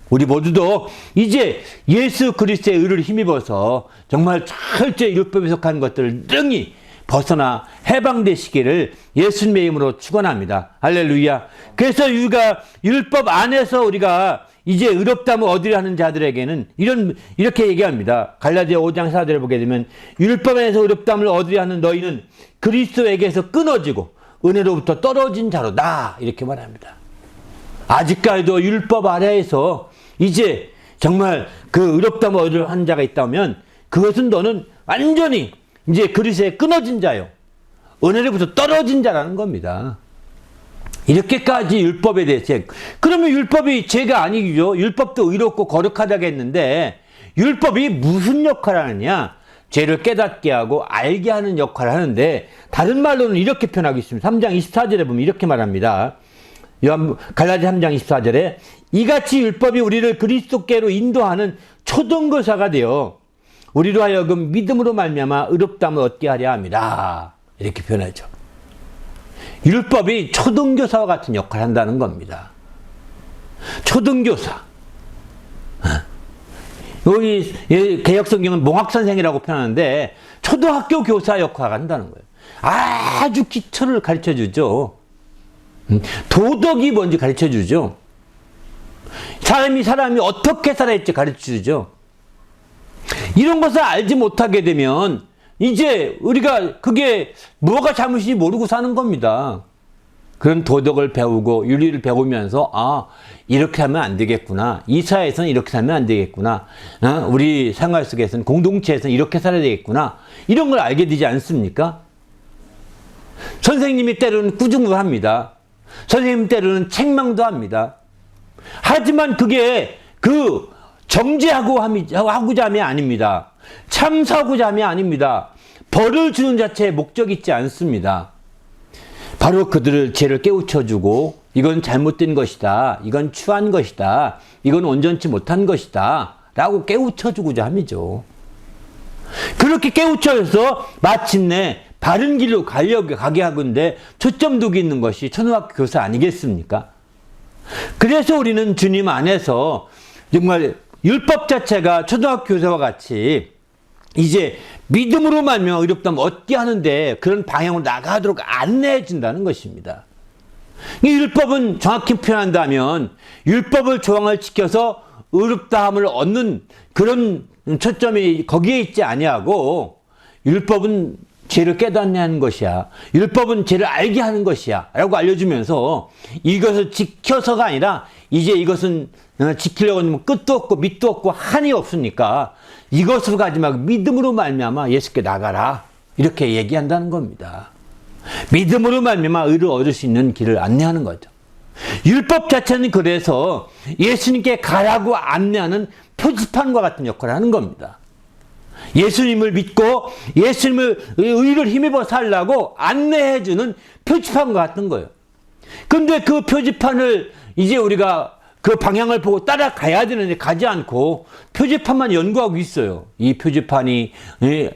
우리 모두도 이제 예수 그리스도의 의를 힘입어서 정말 철저히 율법에 속한 것들을 능히 벗어나 해방되시기를 예수님의 이름으로 축원합니다. 할렐루야. 그래서 우리가 율법 안에서 우리가 이제 의롭다면 얻으려 하는 자들에게는 이렇게 얘기합니다. 갈라디아 5장 4절을 보게 되면 율법 안에서 의롭다함을 얻으려 하는 너희는 그리스도에게서 끊어지고 은혜로부터 떨어진 자로다 이렇게 말합니다. 아직까지도 율법 아래에서 이제 정말 그 의롭다함을 얻으려 하는 자가 있다면 그것은 너는 완전히 이제 그리스도에 끊어진 자요 은혜로부터 떨어진 자라는 겁니다. 이렇게까지 율법에 대해서 그러면 율법이 죄가 아니죠. 율법도 의롭고 거룩하다고 했는데 율법이 무슨 역할을 하느냐? 죄를 깨닫게 하고 알게 하는 역할을 하는데 다른 말로는 이렇게 표현하고 있습니다. 3장 24절에 보면 이렇게 말합니다. 갈라디아 3장 24절에 이같이 율법이 우리를 그리스도께로 인도하는 초등교사가 되어 우리로 하여금 믿음으로 말미암아 의롭다함을 얻게 하려 함이라 이렇게 표현하죠. 율법이 초등교사와 같은 역할을 한다는 겁니다. 초등교사. 여기 개역성경은 몽학선생이라고 표현하는데 초등학교 교사 역할을 한다는 거예요. 아주 기초를 가르쳐주죠. 도덕이 뭔지 가르쳐주죠. 사람이 어떻게 살아야 할지 가르쳐주죠. 이런 것을 알지 못하게 되면 이제 우리가 그게 뭐가 잘못인지 모르고 사는 겁니다. 그런 도덕을 배우고 윤리를 배우면서 이렇게 하면 안 되겠구나. 이 사회에서는 이렇게 살면 안 되겠구나. 우리 생활 속에서는 공동체에서는 이렇게 살아야 되겠구나. 이런 걸 알게 되지 않습니까? 선생님이 때로는 꾸중도 합니다. 선생님 때로는 책망도 합니다. 하지만 그게 그 정죄하고자 함이 아닙니다. 참사하고자 함이 아닙니다. 벌을 주는 자체에 목적이 있지 않습니다. 바로 그들을 죄를 깨우쳐주고 이건 잘못된 것이다. 이건 추한 것이다. 이건 온전치 못한 것이다. 라고 깨우쳐주고자 함이죠. 그렇게 깨우쳐서 마침내 바른 길로 가게 하건대 초점 두고 있는 것이 초등학교 교사 아니겠습니까? 그래서 우리는 주님 안에서 정말 율법 자체가 초등학교 교사와 같이 이제 믿음으로 말미암아 의롭다함을 얻게 하는데 그런 방향으로 나가도록 안내해 준다는 것입니다. 이 율법은 정확히 표현한다면 율법을 조항을 지켜서 의롭다함을 얻는 그런 초점이 거기에 있지 아니하고 율법은 죄를 깨닫게 하는 것이야. 율법은 죄를 알게 하는 것이야. 라고 알려주면서 이것을 지켜서가 아니라 이제 이것은 지키려고 하면 끝도 없고 밑도 없고 한이 없으니까 이것으로 가지 말고 믿음으로 말미암아 예수께 나가라. 이렇게 얘기한다는 겁니다. 믿음으로 말미암아 의를 얻을 수 있는 길을 안내하는 거죠. 율법 자체는 그래서 예수님께 가라고 안내하는 표지판과 같은 역할을 하는 겁니다. 예수님을 믿고 예수님을 의를 힘입어 살라고 안내해주는 표지판과 같은 거예요. 근데 그 표지판을 이제 우리가 그 방향을 보고 따라가야 되는데 가지 않고 표지판만 연구하고 있어요. 이 표지판이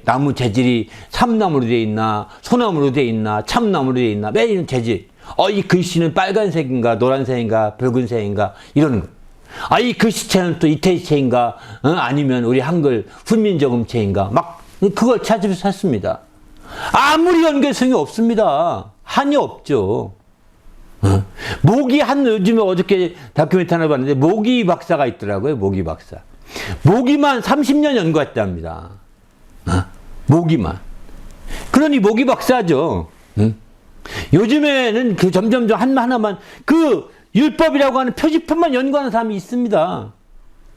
나무 재질이 삼나무로 되어 있나 소나무로 되어 있나 참나무로 되어 있나 매일 재질 이 글씨는 빨간색인가 노란색인가 붉은색인가 이러는 거. 이 글씨체는 또 이태리체인가, 아니면 우리 한글 훈민정음체인가, 막 그걸 찾으면서 샀습니다. 아무리 연결성이 없습니다. 한이 없죠. 모기 요즘에 어저께 다큐멘터리 하나 봤는데, 모기 박사가 있더라고요, 모기 박사. 모기만 30년 연구했답니다. 모기만. 그러니 모기 박사죠. 요즘에는 그 점점점 하나만 그 율법이라고 하는 표지판만 연구하는 사람이 있습니다.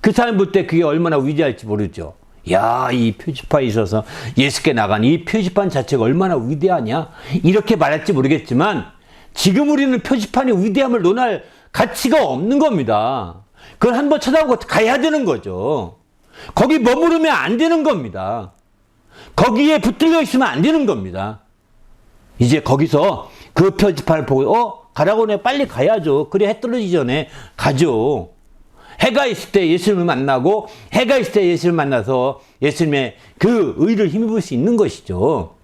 그 사람 볼 때 그게 얼마나 위대할지 모르죠. 야, 이 표지판에 있어서 예수께 나간 이 표지판 자체가 얼마나 위대하냐? 이렇게 말할지 모르겠지만, 지금 우리는 표지판의 위대함을 논할 가치가 없는 겁니다. 그걸 한번 쳐다보고 가야 되는 거죠. 거기 머무르면 안 되는 겁니다. 거기에 붙들려 있으면 안 되는 겁니다. 이제 거기서 그 표지판을 보고, 가라고 해. 빨리 가야죠. 그래, 해 떨어지기 전에 가죠. 해가 있을 때 예수님을 만나고, 해가 있을 때 예수님을 만나서 예수님의 그 의를 힘입을 수 있는 것이죠.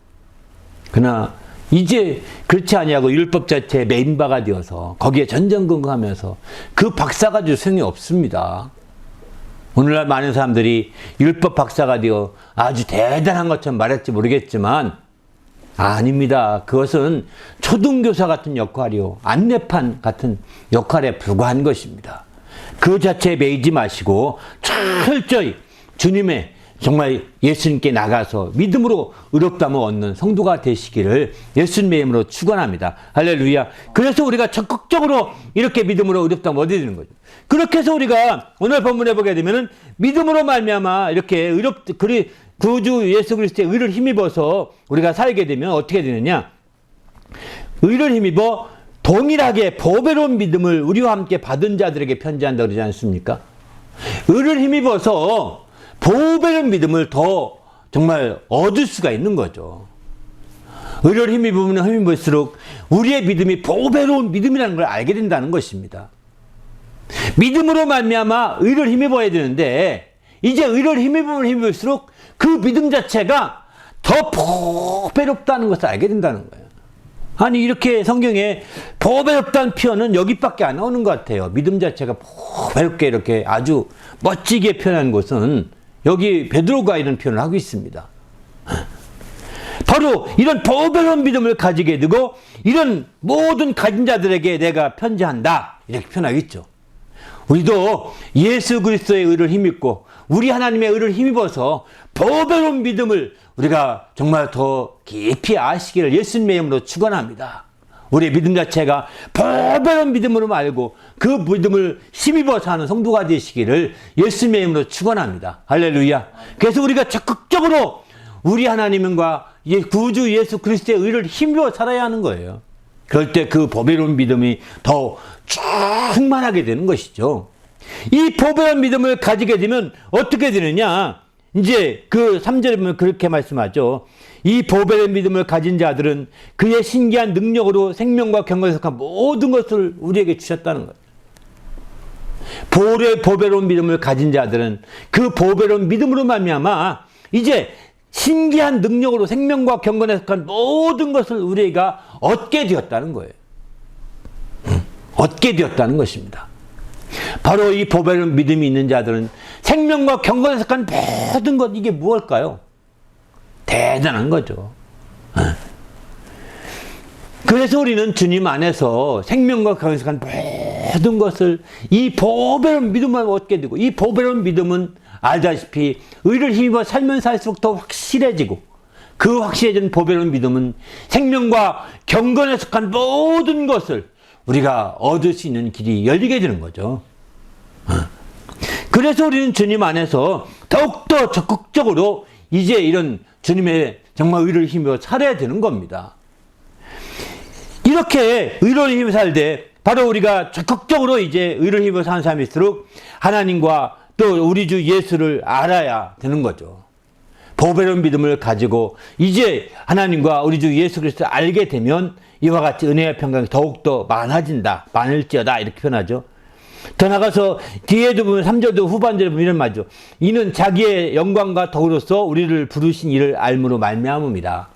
그러나 이제 그렇지 아니하고 율법 자체에 메인바가 되어서 거기에 전전긍긍하면서 그 박사 가지고 소용이 없습니다. 오늘날 많은 사람들이 율법 박사가 되어 아주 대단한 것처럼 말할지 모르겠지만, 아닙니다. 그것은 초등교사 같은 역할이요, 안내판 같은 역할에 불과한 것입니다. 그 자체에 매이지 마시고 철저히 주님의 정말 예수님께 나가서 믿음으로 의롭다함을 얻는 성도가 되시기를 예수님의 이름으로 축원합니다. 할렐루야. 그래서 우리가 적극적으로 이렇게 믿음으로 의롭다함을 얻어야 되는 거죠. 그렇게 해서 우리가 오늘 본문에 보게 되면은 믿음으로 말미암아 이렇게 구주 예수 그리스도의 의를 힘입어서 우리가 살게 되면 어떻게 되느냐? 의를 힘입어 동일하게 보배로운 믿음을 우리와 함께 받은 자들에게 편지한다 그러지 않습니까? 의를 힘입어서 보배로운 믿음을 더 정말 얻을 수가 있는 거죠. 의를 힘입으면 힘입을수록 우리의 믿음이 보배로운 믿음이라는 걸 알게 된다는 것입니다. 믿음으로 말미암아 의를 힘입어야 되는데, 이제 의를 힘입으면 힘입을수록 그 믿음 자체가 더 보배롭다는 것을 알게 된다는 거예요. 아니, 이렇게 성경에 보배롭다는 표현은 여기밖에 안 나오는 것 같아요. 믿음 자체가 보배롭게 이렇게 아주 멋지게 표현한 것은 여기 베드로가 이런 표현을 하고 있습니다. 바로 이런 보배로운 믿음을 가지게 되고 이런 모든 가진 자들에게 내가 편지한다, 이렇게 표현하고 있죠. 우리도 예수 그리스도의 의를 힘입고 우리 하나님의 의를 힘입어서 보배로운 믿음을 우리가 정말 더 깊이 아시기를 예수님의 이름으로 축원합니다. 우리의 믿음 자체가 보배로운 믿음으로 알고 그 믿음을 힘입어서 하는 성도가 되시기를 예수님의 이름으로 축원합니다. 할렐루야. 그래서 우리가 적극적으로 우리 하나님과 구주 예수 그리스도의 의를 힘입어 살아야 하는 거예요. 그럴 때 그 보배로운 믿음이 더 충만하게 되는 것이죠. 이 보배로운 믿음을 가지게 되면 어떻게 되느냐? 이제 그 3절에 보면 그렇게 말씀하죠. 이 보배로운 믿음을 가진 자들은 그의 신기한 능력으로 생명과 경건에 속한 모든 것을 우리에게 주셨다는 거예요. 보배로운 믿음을 가진 자들은 그 보배로운 믿음으로 말미암아 이제 신기한 능력으로 생명과 경건에 속한 모든 것을 우리가 얻게 되었다는 거예요. 얻게 되었다는 것입니다. 바로 이 보배로운 믿음이 있는 자들은 생명과 경건에 속한 모든 것, 이게 무엇일까요? 대단한 거죠. 그래서 우리는 주님 안에서 생명과 경건에 속한 모든 것을 이 보배로운 믿음을 얻게 되고, 이 보배로운 믿음은 알다시피 의를 힘입어 살면 살수록 더 확실해지고, 그 확실해진 보배로운 믿음은 생명과 경건에 속한 모든 것을 우리가 얻을 수 있는 길이 열리게 되는 거죠. 그래서 우리는 주님 안에서 더욱더 적극적으로 이제 이런 주님의 정말 의를 힘입어 살아야 되는 겁니다. 이렇게 의를 힘입어 살 때 바로 우리가 적극적으로 이제 의를 힘입어 사는 사람일수록 하나님과 또 우리 주 예수를 알아야 되는 거죠. 보배로운 믿음을 가지고 이제 하나님과 우리 주 예수 그리스도를 알게 되면 이와 같이 은혜와 평강이 더욱더 많아진다. 많을지어다. 이렇게 표현하죠. 더 나가서 뒤에도 보면 3절도 후반절에 보면 이런 말이죠. 이는 자기의 영광과 덕으로서 우리를 부르신 이를 알므로 말미암음이다.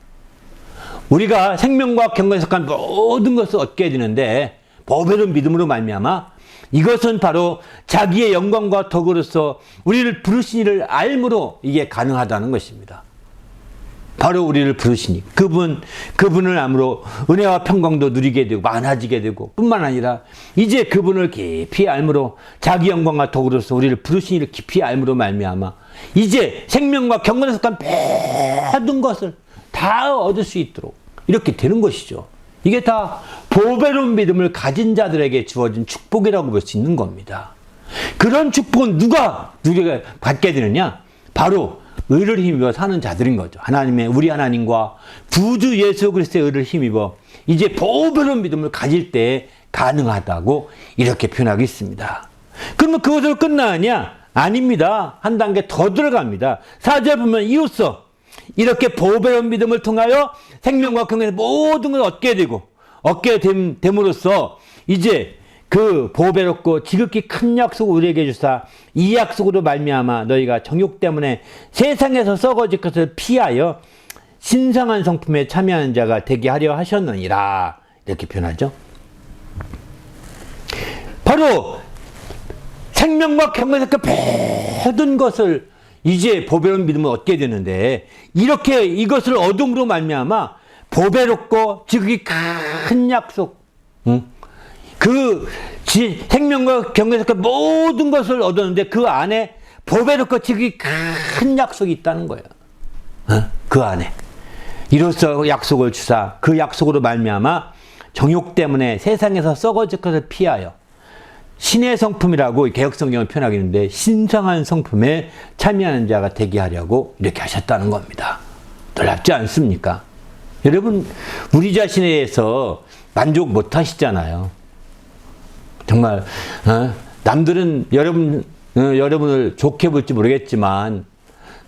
우리가 생명과 경건에 속한 모든 것을 얻게 되는데 보배로운 믿음으로 말미암아 이것은 바로 자기의 영광과 덕으로서 우리를 부르신 이를 알므로 이게 가능하다는 것입니다. 바로 우리를 부르시니 그분을 알므로 은혜와 평강도 누리게 되고 많아지게 되고 뿐만 아니라 이제 그분을 깊이 알므로 자기 영광과 덕으로서 우리를 부르신 이를 깊이 알므로 말미암아 이제 생명과 경건에 속한 모든 것을 다 얻을 수 있도록 이렇게 되는 것이죠. 이게 다 보배로운 믿음을 가진 자들에게 주어진 축복이라고 볼 수 있는 겁니다. 그런 축복은 누가 받게 되느냐? 바로 의를 힘입어 사는 자들인 거죠. 우리 하나님과 구주 예수 그리스도의 의를 힘입어 이제 보배로운 믿음을 가질 때 가능하다고 이렇게 표현하고 있습니다. 그러면 그것으로 끝나느냐? 아닙니다. 한 단계 더 들어갑니다. 4절 보면 이로써 이렇게 보배로운 믿음을 통하여 생명과 경건의 모든 걸 얻게 됨으로써 이제 그 보배롭고 지극히 큰 약속을 우리에게 주사 이 약속으로 말미암아 너희가 정욕 때문에 세상에서 썩어질 것을 피하여 신성한 성품에 참여하는 자가 되게 하려 하셨느니라. 이렇게 표현하죠. 바로 생명과 경건의 그 모든 것을 이제 보배로운 믿음을 얻게 되는데 이렇게 이것을 얻음으로 말미암아 보배롭고 지극히 큰 약속, 그 생명과 경건에서 그 모든 것을 얻었는데 그 안에 보배롭고 지극히 큰 약속이 있다는 거예요. 그 안에 이로써 약속을 주사 그 약속으로 말미암아 정욕 때문에 세상에서 썩어질 것을 피하여 신의 성품이라고 개역성경을 표현하겠는데 신성한 성품에 참여하는 자가 되게 하려고 이렇게 하셨다는 겁니다. 놀랍지 않습니까? 여러분 우리 자신에 대해서 만족 못 하시잖아요. 정말 남들은 여러분을 좋게 볼지 모르겠지만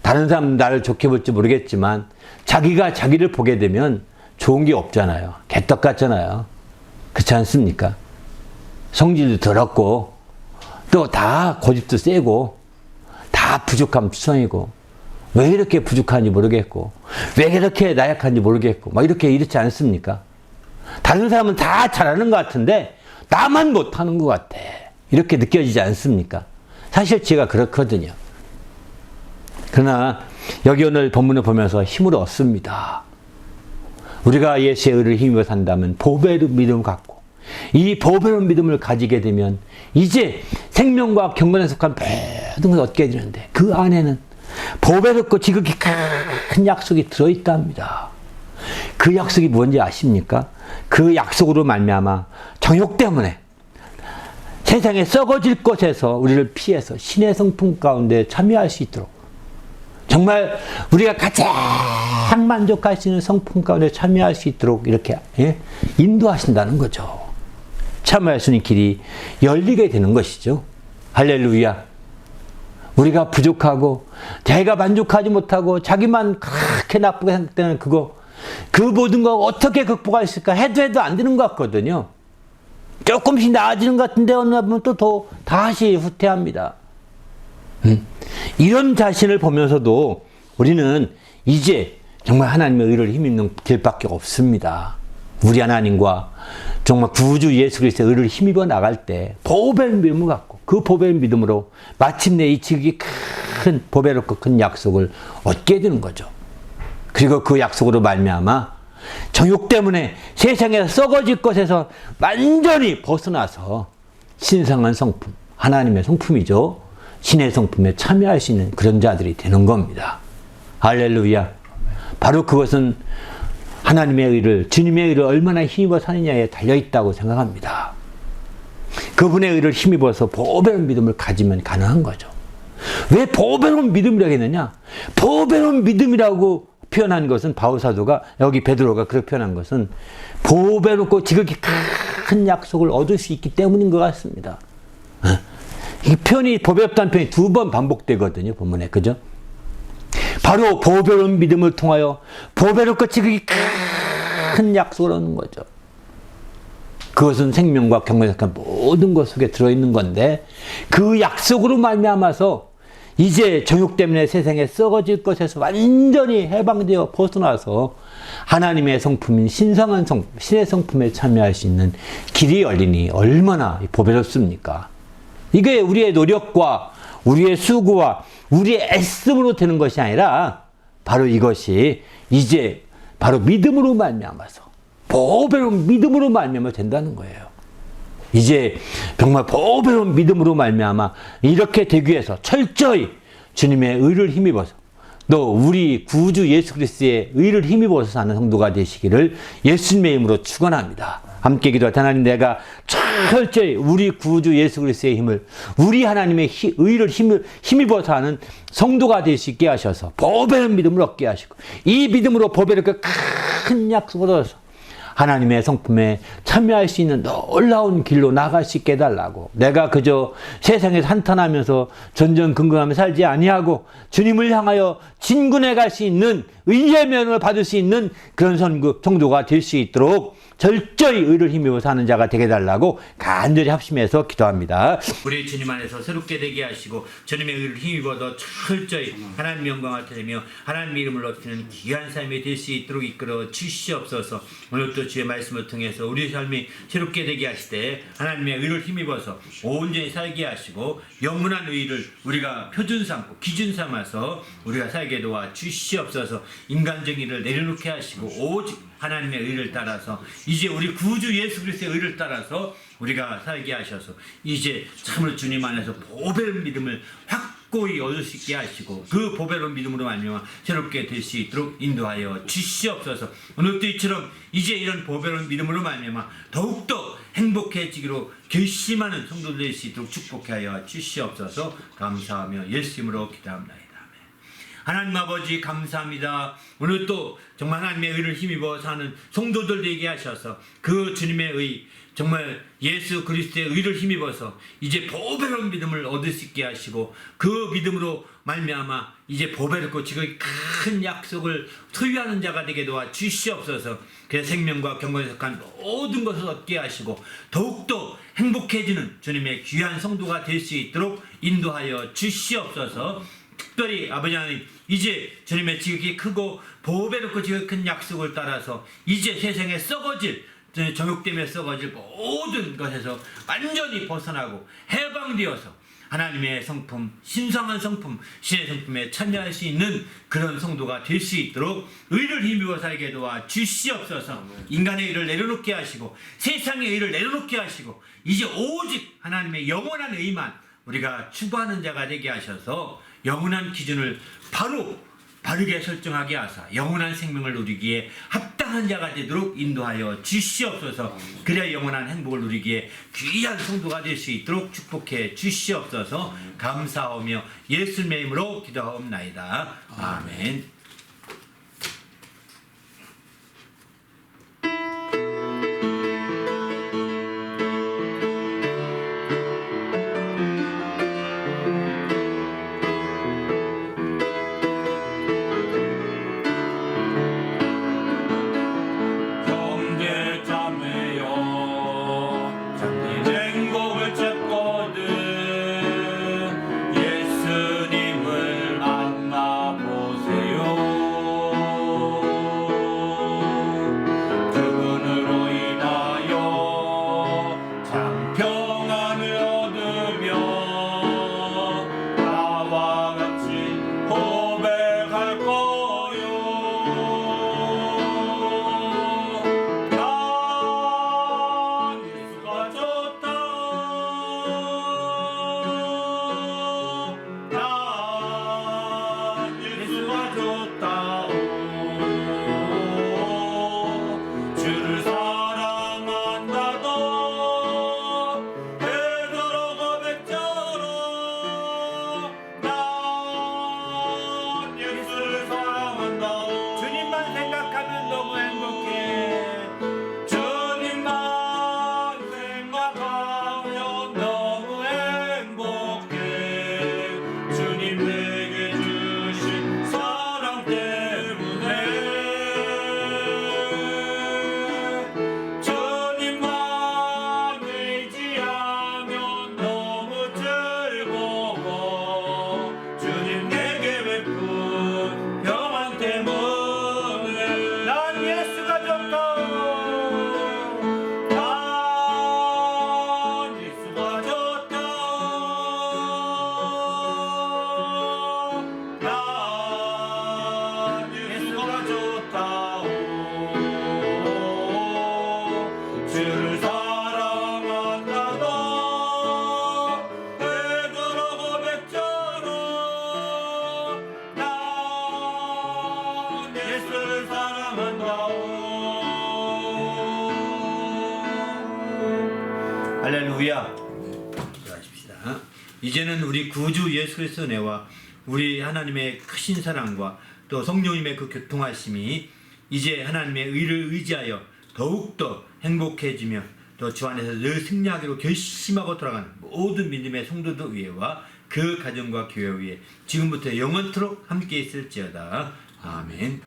다른 사람은 나를 좋게 볼지 모르겠지만 자기가 자기를 보게 되면 좋은 게 없잖아요. 개떡 같잖아요. 그렇지 않습니까? 성질도 더럽고 또 다 고집도 세고 다 부족함 투성이고 왜 이렇게 부족한지 모르겠고 왜 이렇게 나약한지 모르겠고 막 이렇지 않습니까? 다른 사람은 다 잘하는 것 같은데 나만 못하는 것 같아. 이렇게 느껴지지 않습니까? 사실 제가 그렇거든요. 그러나 여기 오늘 본문을 보면서 힘을 얻습니다. 우리가 예수의 의를 힘입어 산다면 보배로운 믿음을 갖고 이 보배로운 믿음을 가지게 되면 이제 생명과 경건에 속한 모든 것을 얻게 되는데 그 안에는 보배롭고 지극히 큰 약속이 들어있답니다. 그 약속이 뭔지 아십니까? 그 약속으로 말미암아 정욕 때문에 세상에 썩어질 것에서 우리를 피해서 신의 성품 가운데 참여할 수 있도록 정말 우리가 가장 만족할 수 있는 성품 가운데 참여할 수 있도록 이렇게 인도하신다는 거죠. 참여할 수 있는 길이 열리게 되는 것이죠. 할렐루야. 우리가 부족하고 자기가 만족하지 못하고 자기만 그렇게 나쁘게 생각되는 그 모든 거 어떻게 극복할 수 있을까 해도 안 되는 것 같거든요. 조금씩 나아지는 것 같은데 어느 날 보면 또 다시 후퇴합니다. 이런 자신을 보면서도 우리는 이제 정말 하나님의 의를 힘입는 길밖에 없습니다. 우리 하나님과 정말 구주 예수 그리스도의 의를 힘입어 나갈 때 보배로운 믿음을 갖고 그 보배로운 믿음으로 마침내 이 지극히 큰 보배롭고 큰 약속을 얻게 되는 거죠. 그리고 그 약속으로 말미암아 정욕 때문에 세상에서 썩어질 것에서 완전히 벗어나서 신성한 성품, 하나님의 성품이죠. 신의 성품에 참여할 수 있는 그런 자들이 되는 겁니다. 할렐루야. 바로 그것은 하나님의 의를, 주님의 의를 얼마나 힘입어 사느냐에 달려있다고 생각합니다. 그분의 의를 힘입어서 보배로운 믿음을 가지면 가능한 거죠. 왜 보배로운 믿음이라고 했느냐? 보배로운 믿음이라고 표현한 것은 바울사도가 여기 베드로가 그렇게 표현한 것은 보배롭고 지극히 큰 약속을 얻을 수 있기 때문인 것 같습니다. 이 표현이 보배롭다는 표현이 2번 반복되거든요. 본문에. 그죠? 바로 보배로운 믿음을 통하여 보배롭고 지극히 큰 약속을 얻는 거죠. 그것은 생명과 경건에 속한 모든 것 속에 들어있는 건데 그 약속으로 말미암아서 이제 정욕 때문에 세상에 썩어질 것에서 완전히 해방되어 벗어나서 하나님의 성품인 신성한 신의 성품에 참여할 수 있는 길이 열리니 얼마나 보배롭습니까? 이게 우리의 노력과 우리의 수고와 우리의 애씀으로 되는 것이 아니라 바로 이것이 이제 바로 믿음으로 말미암아서 보배로운 믿음으로 말미암아 된다는 거예요. 이제 정말 보배로운 믿음으로 말미암아 이렇게 되기 위해서 철저히 주님의 의를 힘입어서 또 우리 구주 예수 그리스도의 의를 힘입어서 사는 성도가 되시기를 예수님의 이름으로 축원합니다. 함께 기도할 때 하나님, 내가 철저히 우리 구주 예수 그리스도의 힘을, 우리 하나님의 의를 힘입어서 하는 성도가 될 수 있게 하셔서 보배로운 믿음을 얻게 하시고, 이 믿음으로 보배롭게 큰 약속을 얻어서 하나님의 성품에 참여할 수 있는 놀라운 길로 나갈 수 있게 해달라고. 내가 그저 세상에서 한탄하면서 전전긍긍하며 살지 아니하고 주님을 향하여 진군해 갈 수 있는 의의 면을 받을 수 있는 그런 성도가 될 수 있도록 철저히 의를 힘입어 사는 자가 되게 해달라고 간절히 합심해서 기도합니다. 우리 주님 안에서 새롭게 되게 하시고 주님의 의를 힘입어서 철저히 하나님 영광을 드리며 하나님 이름을 높이는 귀한 삶이 될 수 있도록 이끌어 주시옵소서. 오늘도 주의 말씀을 통해서 우리 삶이 새롭게 되게 하시되 하나님의 의를 힘입어서 온전히 살게 하시고 영원한 의를 우리가 표준 삼고 기준 삼아서 우리가 살게 도와 주시옵소서. 인간적인 일을 내려놓게 하시고 오직 하나님의 의를 따라서 이제 우리 구주 예수 그리스도의 의를 따라서 우리가 살게 하셔서 이제 참으로 주님 안에서 보배로운 믿음을 확고히 얻을 수 있게 하시고 그 보배로운 믿음으로 말미암아 새롭게 될 수 있도록 인도하여 주시옵소서. 오늘도 이처럼 이제 이런 보배로운 믿음으로 말미암아 더욱더 행복해지기로 결심하는 성도들 될 수 있도록 축복하여 주시옵소서. 감사하며 예수 이름으로 기도합니다. 하나님 아버지 감사합니다. 오늘 또 정말 하나님의 의를 힘입어 사는 성도들 되게 하셔서 그 주님의 의, 정말 예수 그리스도의 의를 힘입어서 이제 보배로운 믿음을 얻을 수 있게 하시고 그 믿음으로 말미암아 이제 보배롭고 지극히 큰 약속을 소유하는 자가 되게 도와 주시옵소서. 그래서 생명과 경건에 속한 모든 것을 얻게 하시고 더욱더 행복해지는 주님의 귀한 성도가 될 수 있도록 인도하여 주시옵소서. 특별히 아버지 하나님, 이제 주님의 지극히 크고 보배롭고 지극히 큰 약속을 따라서 이제 세상에 썩어질, 정욕되며 썩어질 모든 것에서 완전히 벗어나고 해방되어서 하나님의 성품, 신성한 성품, 신의 성품에 참여할 수 있는 그런 성도가 될 수 있도록 의를 힘입어 살게 도와 주시옵소서. 인간의 의를 내려놓게 하시고 세상의 의를 내려놓게 하시고 이제 오직 하나님의 영원한 의만 우리가 추구하는 자가 되게 하셔서 영원한 기준을 바르게 설정하게 하사 영원한 생명을 누리기에 합당한 자가 되도록 인도하여 주시옵소서. 그래야 영원한 행복을 누리기에 귀한 성도가 될 수 있도록 축복해 주시옵소서. 감사하며 예수님의 이름으로 기도하옵나이다. 아멘. 예수님을 만나보세요. 예수를 사랑한다고 베드로 고백처럼 난 예수를 사랑한다고. 할렐루야. 기도하십시다. 이제는 우리 구주 예수 그리스도 은혜와 우리 하나님의 크신 사랑과 또 성령님의 그 교통하심이 이제 하나님의 의를 의지하여 더욱더 행복해지며 또 주 안에서 늘 승리하기로 결심하고 돌아가는 모든 믿음의 성도들 위에와 그 가정과 교회 위에 지금부터 영원토록 함께 있을지어다. 아멘.